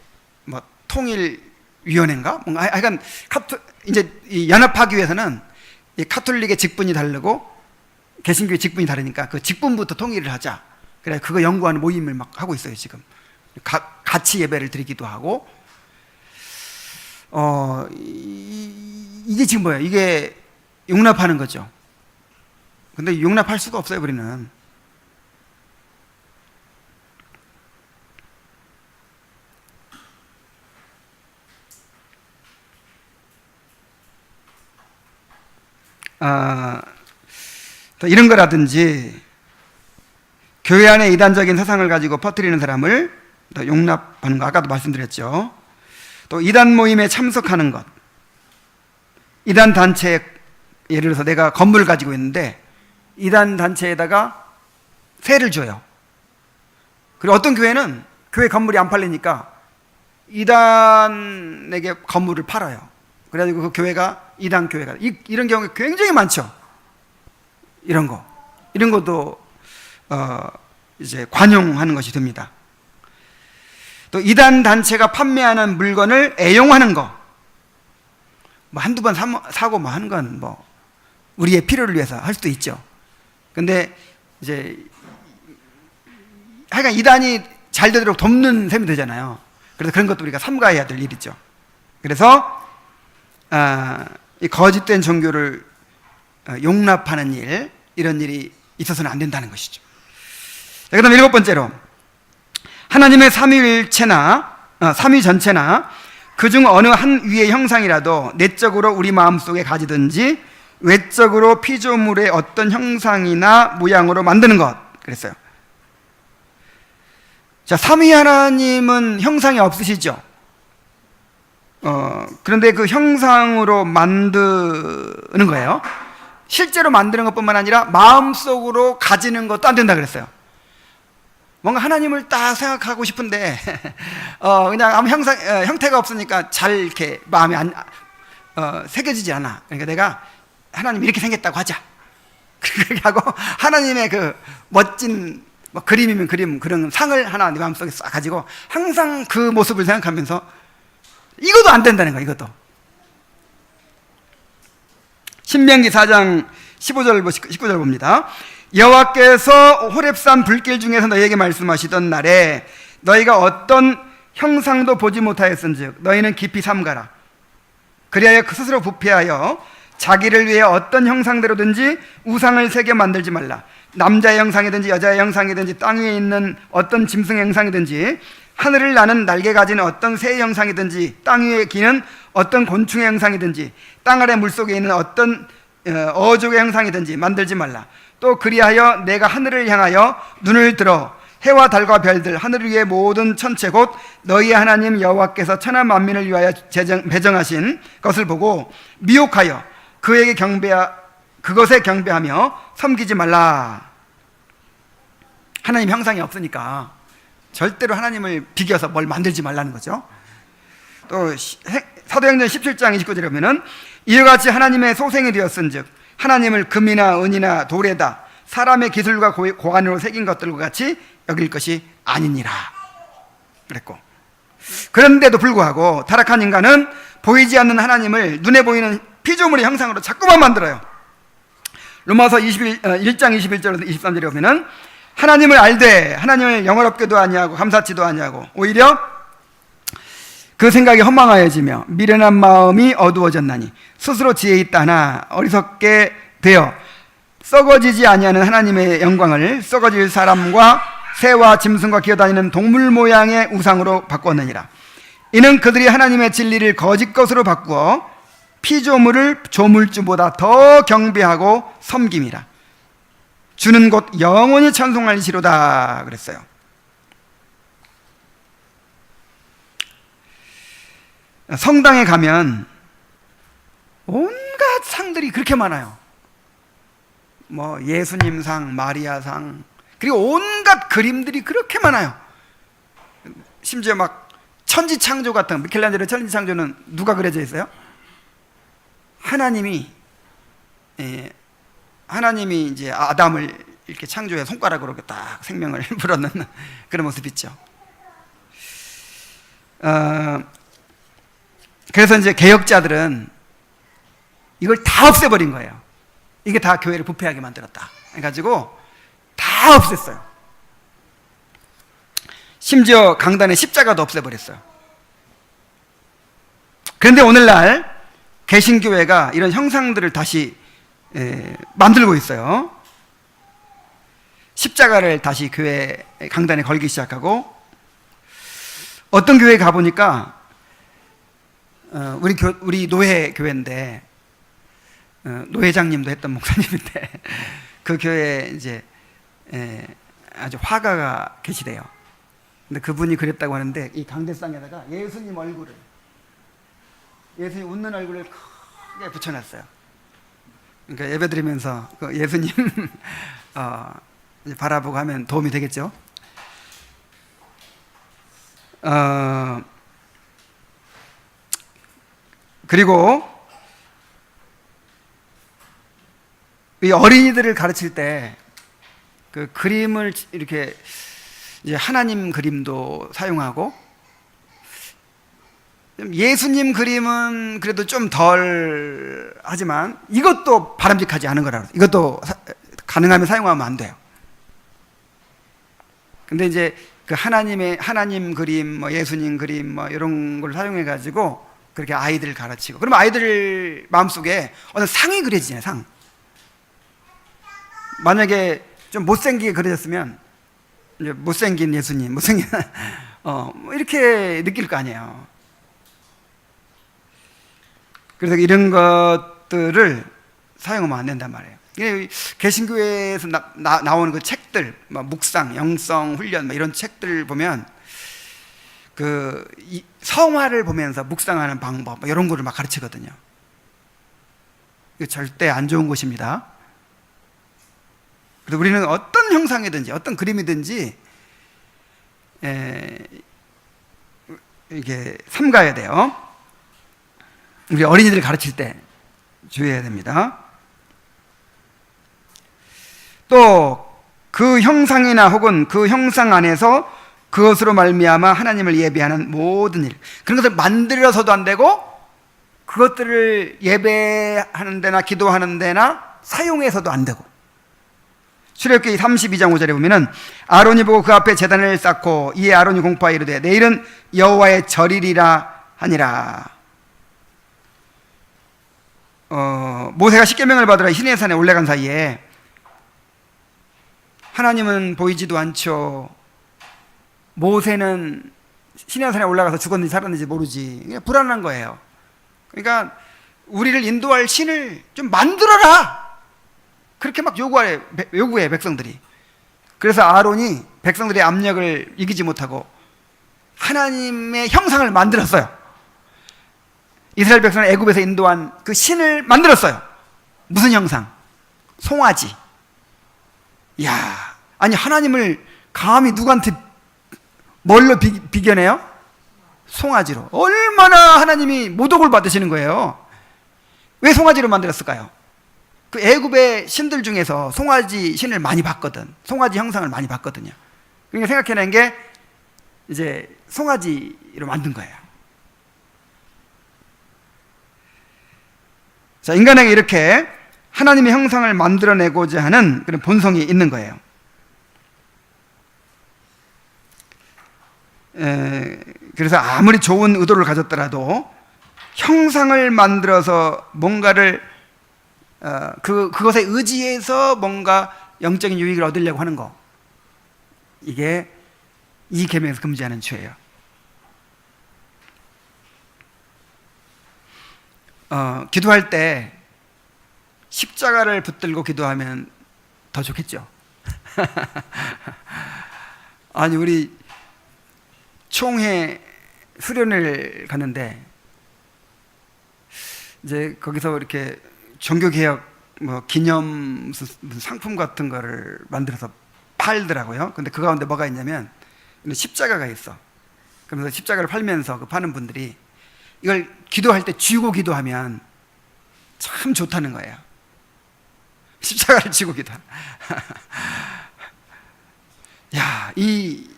Speaker 1: 통일위원회인가? 뭔가 하여간 이제 이 연합하기 위해서는 이 가톨릭의 직분이 다르고 개신교의 직분이 다르니까 그 직분부터 통일을 하자. 그래 그거 연구하는 모임을 막 하고 있어요 지금. 같이 예배를 드리기도 하고. 이게 지금 뭐예요? 이게 용납하는 거죠. 근데 용납할 수가 없어요 우리는. 또 이런 거라든지 교회 안에 이단적인 사상을 가지고 퍼뜨리는 사람을 또 용납하는 거, 아까도 말씀드렸죠. 또 이단 모임에 참석하는 것, 이단 단체에 예를 들어서 내가 건물을 가지고 있는데 이단 단체에다가 세를 줘요. 그리고 어떤 교회는 교회 건물이 안 팔리니까 이단에게 건물을 팔아요. 그래가지고 그 교회가 이단 교회가 이런 경우가 굉장히 많죠. 이런 것도 이제 관용하는 것이 됩니다. 또 이단 단체가 판매하는 물건을 애용하는 거, 뭐 한두 번 사고 뭐 하는 건 뭐 우리의 필요를 위해서 할 수도 있죠. 근데 이제 하여간 이단이 잘 되도록 돕는 셈이 되잖아요. 그래서 그런 것도 우리가 삼가해야 될 일이죠. 그래서 이 거짓된 종교를 용납하는 일, 이런 일이 있어서는 안 된다는 것이죠. 자, 그다음 7번째로 하나님의 삼위일체나 삼위 전체나 그중 어느 한 위의 형상이라도 내적으로 우리 마음속에 가지든지 외적으로 피조물의 어떤 형상이나 모양으로 만드는 것, 그랬어요. 자, 삼위 하나님은 형상이 없으시죠? 그런데 그 형상으로 만드는 거예요. 실제로 만드는 것뿐만 아니라 마음속으로 가지는 것도 안 된다 그랬어요. 뭔가 하나님을 딱 생각하고 싶은데 그냥 아무 형태가 없으니까 잘 이렇게 마음에 새겨지지 않아. 그러니까 내가 하나님 이렇게 생겼다고 하자. 그렇게 하고 하나님의 그 멋진 뭐 그림이면 그림, 그런 상을 하나 내 마음속에 싹 가지고 항상 그 모습을 생각하면서, 이것도 안 된다는 거야. 이것도. 신명기 4장 15절 19절 봅니다. 여호와께서 호렙산 불길 중에서 너희에게 말씀하시던 날에 너희가 어떤 형상도 보지 못하였은즉 너희는 깊이 삼가라. 그리하여 그 스스로 부패하여 자기를 위해 어떤 형상대로든지 우상을 새겨 만들지 말라. 남자의 형상이든지 여자의 형상이든지 땅 위에 있는 어떤 짐승의 형상이든지 하늘을 나는 날개 가진 어떤 새의 형상이든지 땅 위에 기는 어떤 곤충의 형상이든지 땅 아래 물속에 있는 어떤 어족의 형상이든지 만들지 말라. 또 그리하여 내가 하늘을 향하여 눈을 들어 해와 달과 별들 하늘 위의 모든 천체 곧 너희 하나님 여호와께서 천하 만민을 위하여 배정하신 것을 보고 미혹하여 그것에 경배하며 섬기지 말라. 하나님 형상이 없으니까 절대로 하나님을 비교해서 뭘 만들지 말라는 거죠. 또 사도행전 17장 29절에 보면은 이와 같이 하나님의 소생이 되었은즉 하나님을 금이나 은이나 돌에다 사람의 기술과 고안으로 새긴 것들과 같이 여길 것이 아니니라 그랬고, 그런데도 불구하고 타락한 인간은 보이지 않는 하나님을 눈에 보이는 피조물의 형상으로 자꾸만 만들어요. 로마서 1장 21절에서 23절에 보면은 하나님을 알되 하나님을 영화롭게도 아니하고 감사치도 아니하고 오히려 그 생각이 허망하여지며 미련한 마음이 어두워졌나니 스스로 지혜 있다 하나 어리석게 되어 썩어지지 아니하는 하나님의 영광을 썩어질 사람과 새와 짐승과 기어다니는 동물 모양의 우상으로 바꾸었느니라. 이는 그들이 하나님의 진리를 거짓 것으로 바꾸어 피조물을 조물주보다 더 경배하고 섬김이라. 주는 곧 영원히 찬송할지로다 그랬어요. 성당에 가면 온갖 상들이 그렇게 많아요. 뭐 예수님상, 마리아상, 그리고 온갖 그림들이 그렇게 많아요. 심지어 막 천지창조 같은, 미켈란젤로 천지창조는 누가 그려져 있어요? 하나님이 이제 아담을 이렇게 창조해 손가락으로 딱 생명을 불어넣는 그런 모습 있죠. 그래서 이제 개혁자들은 이걸 다 없애버린 거예요. 이게 다 교회를 부패하게 만들었다 해가지고 다 없앴어요. 심지어 강단의 십자가도 없애버렸어요. 그런데 오늘날 개신교회가 이런 형상들을 다시 만들고 있어요. 십자가를 다시 교회 강단에 걸기 시작하고, 어떤 교회에 가보니까 우리 노회 교회인데 노회장님도 했던 목사님인데 그 교회에 이제 아주 화가가 계시대요. 근데 그분이 그랬다고 하는데 이 강대상에다가 예수님 웃는 얼굴을 크게 붙여놨어요. 그러니까 예배드리면서 그 예수님 바라보고 하면 도움이 되겠죠. 그리고 이 어린이들을 가르칠 때 그 그림을 이렇게 이제 하나님 그림도 사용하고, 예수님 그림은 그래도 좀 덜 하지만 이것도 바람직하지 않은 거라고. 이것도 가능하면 사용하면 안 돼요. 근데 이제 그 하나님 그림, 뭐 예수님 그림, 뭐 이런 걸 사용해 가지고 그렇게 아이들을 가르치고, 그러면 아이들 마음속에 어떤 상이 그려지잖아요. 상. 만약에 좀 못생기게 그려졌으면 이제 못생긴 예수님, 못생긴 뭐 이렇게 느낄 거 아니에요. 그래서 이런 것들을 사용하면 안 된단 말이에요. 개신교회에서 나오는 그 책들, 뭐 묵상, 영성 훈련, 뭐 이런 책들 보면 그 성화를 보면서 묵상하는 방법, 뭐 이런 거를 막 가르치거든요. 이거 절대 안 좋은 것입니다. 그래서 우리는 어떤 형상이든지 어떤 그림이든지 이게 삼가야 돼요. 우리 어린이들 가르칠 때 주의해야 됩니다. 또 그 형상이나 혹은 그 형상 안에서 그것으로 말미암아 하나님을 예배하는 모든 일, 그런 것을 만들어서도 안 되고 그것들을 예배하는 데나 기도하는 데나 사용해서도 안 되고. 출애굽기 32장 5절에 보면은 아론이 보고 그 앞에 제단을 쌓고 이에 아론이 공포하여 이르되 내일은 여호와의 절일이라 하니라. 모세가 십계명을 받으러 시내산에 올라간 사이에 하나님은 보이지도 않죠. 모세는 시내산에 올라가서 죽었는지 살았는지 모르지. 그냥 불안한 거예요. 그러니까 우리를 인도할 신을 좀 만들어라, 그렇게 막 요구해 백성들이. 그래서 아론이 백성들의 압력을 이기지 못하고 하나님의 형상을 만들었어요. 이스라엘 백성을 애굽에서 인도한 그 신을 만들었어요. 무슨 형상? 송아지. 이야, 아니 하나님을 감히 누구한테 뭘로 비견해요? 송아지로. 얼마나 하나님이 모독을 받으시는 거예요. 왜 송아지로 만들었을까요? 그 애굽의 신들 중에서 송아지 신을 많이 봤거든. 송아지 형상을 많이 봤거든요. 그러니까 생각해낸 게 이제 송아지로 만든 거예요. 자, 인간에게 이렇게 하나님의 형상을 만들어내고자 하는 그런 본성이 있는 거예요. 그래서 아무리 좋은 의도를 가졌더라도 형상을 만들어서 뭔가를 그것에 의지해서 뭔가 영적인 유익을 얻으려고 하는 거, 이게 이 계명에서 금지하는 죄예요. 기도할 때 십자가를 붙들고 기도하면 더 좋겠죠. 아니 우리 총회 수련을 갔는데 이제 거기서 이렇게 종교개혁 뭐 기념 상품 같은 거를 만들어서 팔더라고요. 근데 그 가운데 뭐가 있냐면 십자가가 있어. 그러면서 십자가를 팔면서 그 파는 분들이 이걸 기도할 때 쥐고 기도하면 참 좋다는 거예요. 십자가를 쥐고 기도. 야, 이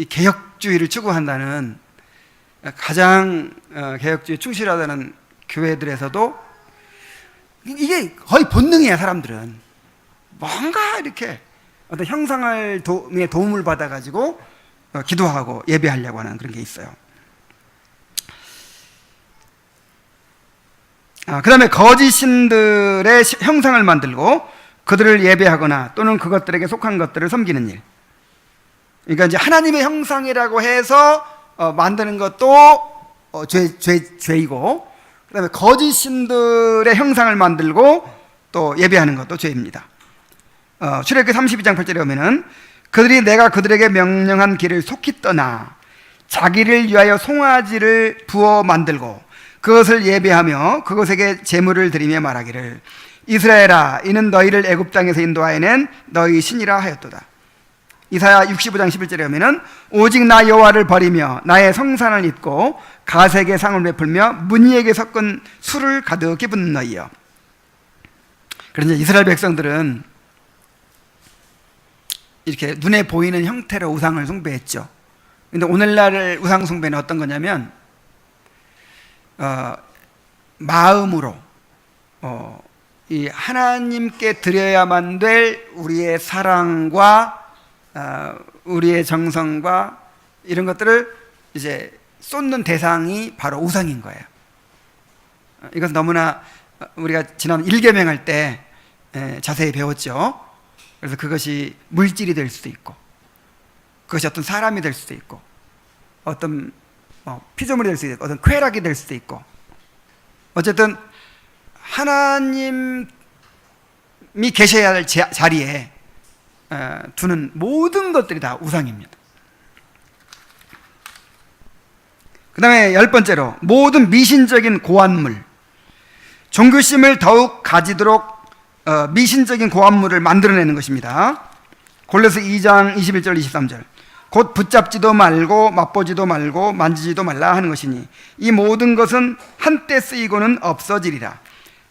Speaker 1: 개혁주의를 추구한다는, 가장 개혁주의에 충실하다는 교회들에서도 이게 거의 본능이야. 사람들은 뭔가 이렇게 어떤 형상을 도움을 받아가지고 기도하고 예배하려고 하는 그런 게 있어요. 그 다음에 거짓 신들의 형상을 만들고 그들을 예배하거나 또는 그것들에게 속한 것들을 섬기는 일. 그러니까 이제 하나님의 형상이라고 해서 만드는 것도 죄이고, 그 다음에 거짓 신들의 형상을 만들고 또 예배하는 것도 죄입니다. 출애굽기 32장 8절에 보면은 그들이 내가 그들에게 명령한 길을 속히 떠나 자기를 위하여 송아지를 부어 만들고 그것을 예배하며 그것에게 제물을 드리며 말하기를 이스라엘아 이는 너희를 애굽 땅에서 인도하여 낸 너희 신이라 하였도다. 이사야 65장 11절에 보면은 오직 나 여호와를 버리며 나의 성산을 잊고 가색의 상을 베풀며 무니에게 섞은 술을 가득히 붓는 너희여. 그런데 이스라엘 백성들은 이렇게 눈에 보이는 형태로 우상을 숭배했죠. 근데 오늘날 우상 숭배는 어떤 거냐면 마음으로 이 하나님께 드려야만 될 우리의 사랑과 우리의 정성과 이런 것들을 이제 쏟는 대상이 바로 우상인 거예요. 이것은 너무나 우리가 지난 1계명 할 때 자세히 배웠죠. 그래서 그것이 물질이 될 수도 있고, 그것이 어떤 사람이 될 수도 있고, 어떤 피조물이 될 수도 있고, 어떤 쾌락이 될 수도 있고, 어쨌든 하나님이 계셔야 할 자리에 두는 모든 것들이 다 우상입니다. 그 다음에 10번째로 모든 미신적인 고안물, 종교심을 더욱 가지도록 미신적인 고안물을 만들어내는 것입니다. 골로새 2장 21절 23절 곧 붙잡지도 말고 맛보지도 말고 만지지도 말라 하는 것이니 이 모든 것은 한때 쓰이고는 없어지리라.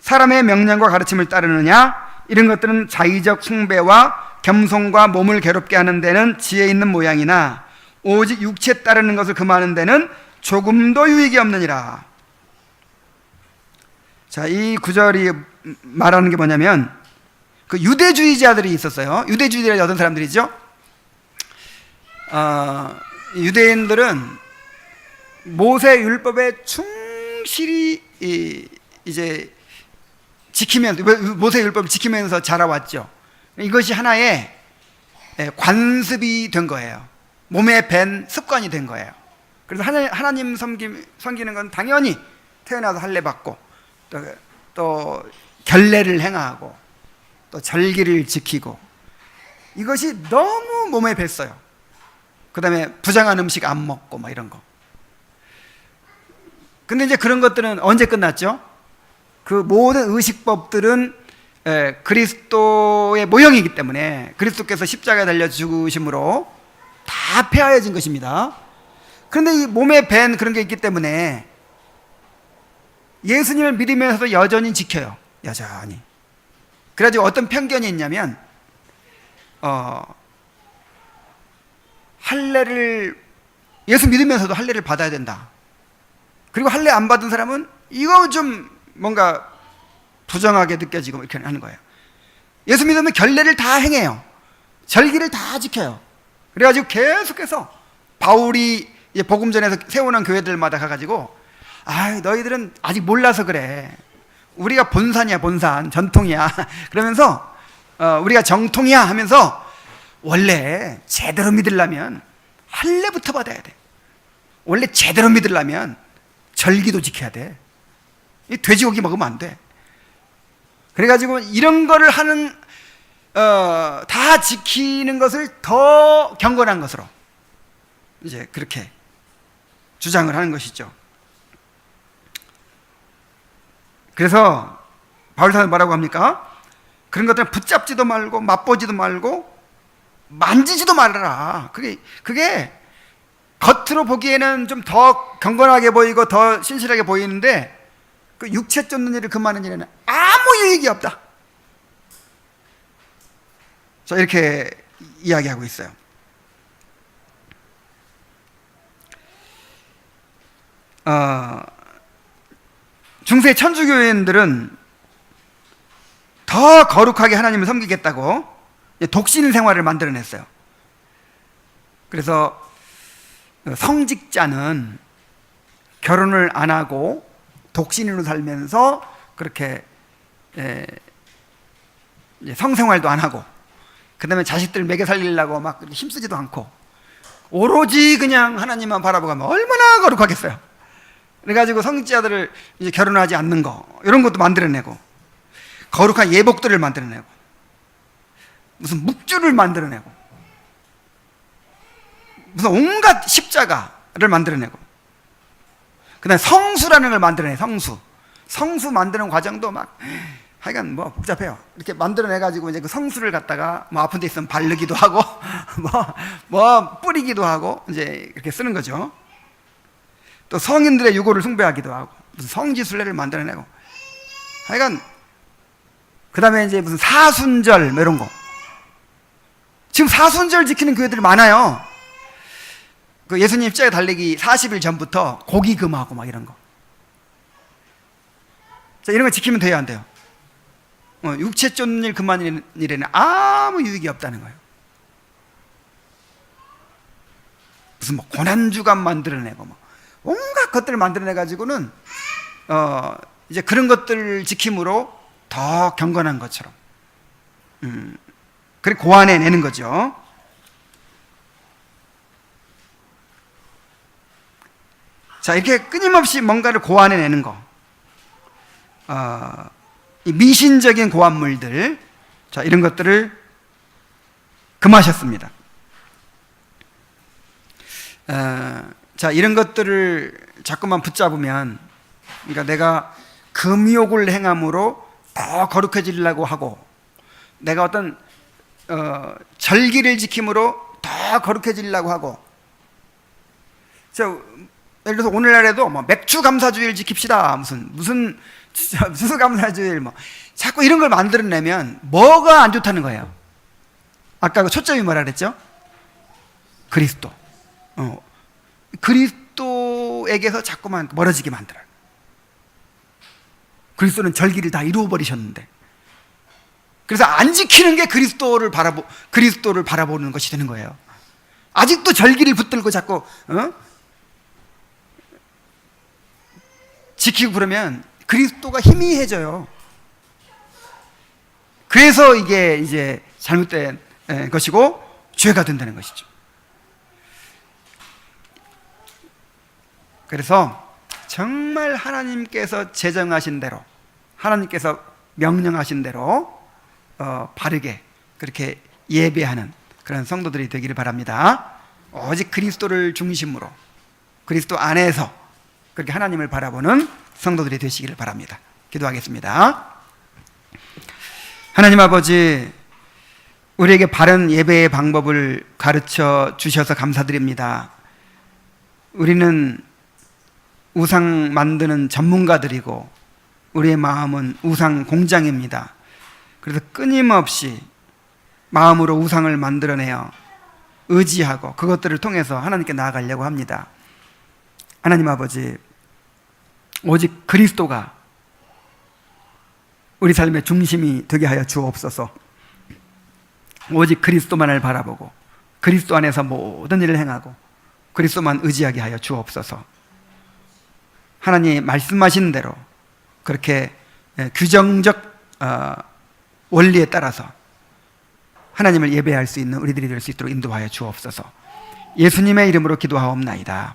Speaker 1: 사람의 명령과 가르침을 따르느냐? 이런 것들은 자의적 숭배와 겸손과 몸을 괴롭게 하는 데는 지혜 있는 모양이나 오직 육체에 따르는 것을 금하는 데는 조금도 유익이 없느니라. 자, 이 구절이 말하는 게 뭐냐면 그 유대주의자들이 있었어요. 유대주의자들이 어떤 사람들이죠? 유대인들은 모세 율법에 충실히 이제 지키면서, 모세 율법을 지키면서 자라왔죠. 이것이 하나의 관습이 된 거예요. 몸에 밴 습관이 된 거예요. 그래서 하나님 섬기는 건 당연히 태어나서 할례 받고 또 결례를 행하고 또 절기를 지키고, 이것이 너무 몸에 뱄어요. 그 다음에 부정한 음식 안 먹고 막 이런 거. 근데 이제 그런 것들은 언제 끝났죠? 그 모든 의식법들은 그리스도의 모형이기 때문에 그리스도께서 십자가에 달려 죽으심으로 다 폐하여진 것입니다. 그런데 이 몸에 밴 그런 게 있기 때문에 예수님을 믿으면서도 여전히 지켜요. 여전히. 그래가지고 어떤 편견이 있냐면 할례를, 예수 믿으면서도 할례를 받아야 된다. 그리고 할례 안 받은 사람은 이거 좀 뭔가 부정하게 느껴지고 이렇게 하는 거예요. 예수 믿으면 결례를 다 행해요. 절기를 다 지켜요. 그래가지고 계속해서 바울이 복음전에서 세우는 교회들마다 가가지고 너희들은 아직 몰라서 그래. 우리가 본산이야, 본산. 전통이야. 그러면서 우리가 정통이야 하면서 원래 제대로 믿으려면 할례부터 받아야 돼. 원래 제대로 믿으려면 절기도 지켜야 돼. 이 돼지고기 먹으면 안 돼. 그래가지고 이런 거를 하는 다 지키는 것을 더 경건한 것으로 이제 그렇게 주장을 하는 것이죠. 그래서 바울사는 뭐라고 합니까? 그런 것들은 붙잡지도 말고 맛보지도 말고 만지지도 말아라. 그게 겉으로 보기에는 좀 더 경건하게 보이고 더 신실하게 보이는데 그 육체 쫓는 일을 금하는 일에는 아무 유익이 없다. 자, 이렇게 이야기하고 있어요. 중세 천주교인들은 더 거룩하게 하나님을 섬기겠다고 독신 생활을 만들어냈어요. 그래서 성직자는 결혼을 안 하고 독신으로 살면서 그렇게 성생활도 안 하고, 그 다음에 자식들 먹여 살리려고 막 힘쓰지도 않고 오로지 그냥 하나님만 바라보고 하면 얼마나 거룩하겠어요. 그래가지고 성직자들을 이제 결혼하지 않는 거, 이런 것도 만들어내고, 거룩한 예복들을 만들어내고, 무슨 묵주를 만들어내고, 무슨 온갖 십자가를 만들어내고, 그 다음에 성수라는 걸 만들어내. 성수 만드는 과정도 막 하여간 뭐 복잡해요. 이렇게 만들어내가지고 이제 그 성수를 갖다가 뭐 아픈 데 있으면 바르기도 하고 뭐 뿌리기도 하고 이제 이렇게 쓰는 거죠. 또 성인들의 유고를 숭배하기도 하고 무슨 성지순례를 만들어내고, 하여간 그 다음에 이제 무슨 사순절 뭐 이런 거, 지금 사순절 지키는 교회들이 많아요. 그 예수님 십자가 달리기 40일 전부터 고기 금하고 막 이런 거. 자, 이런 거 지키면 돼요, 안 돼요? 육체 쫓는 일 금하는 일에는 아무 유익이 없다는 거예요. 무슨 뭐 고난주간 만들어내고 뭐 온갖 것들을 만들어내가지고는 이제 그런 것들을 지킴으로 더 경건한 것처럼 그래 고안해내는 거죠. 자, 이렇게 끊임없이 뭔가를 고안해내는 거, 이 미신적인 고안물들, 자, 이런 것들을 금하셨습니다. 자, 이런 것들을 자꾸만 붙잡으면, 그러니까 내가 금욕을 행함으로 더 거룩해지려고 하고, 내가 어떤 절기를 지킴으로 더 거룩해지려고 하고, 예를 들어서 오늘날에도 뭐 맥주 감사주일 지킵시다, 무슨 수감사주일 뭐 자꾸 이런 걸 만들어내면 뭐가 안 좋다는 거예요. 아까 그 초점이 뭐라 그랬죠? 그리스도. 그리스도에게서 자꾸만 멀어지게 만들어요. 그리스도는 절기를 다 이루어버리셨는데, 그래서 안 지키는 게 그리스도를 바라보는 것이 되는 거예요. 아직도 절기를 붙들고 자꾸 지키고 그러면 그리스도가 희미해져요. 그래서 이게 이제 잘못된 것이고 죄가 된다는 것이죠. 그래서 정말 하나님께서 제정하신 대로, 하나님께서 명령하신 대로 바르게 그렇게 예배하는 그런 성도들이 되기를 바랍니다. 오직 그리스도를 중심으로, 그리스도 안에서 그렇게 하나님을 바라보는 성도들이 되시기를 바랍니다. 기도하겠습니다. 하나님 아버지, 우리에게 바른 예배의 방법을 가르쳐 주셔서 감사드립니다. 우리는 우상 만드는 전문가들이고 우리의 마음은 우상 공장입니다. 그래서 끊임없이 마음으로 우상을 만들어내어 의지하고 그것들을 통해서 하나님께 나아가려고 합니다. 하나님 아버지, 오직 그리스도가 우리 삶의 중심이 되게 하여 주옵소서. 오직 그리스도만을 바라보고 그리스도 안에서 모든 일을 행하고 그리스도만 의지하게 하여 주옵소서. 하나님 말씀하신 대로 그렇게 규정적 원리에 따라서 하나님을 예배할 수 있는 우리들이 될 수 있도록 인도하여 주옵소서. 예수님의 이름으로 기도하옵나이다.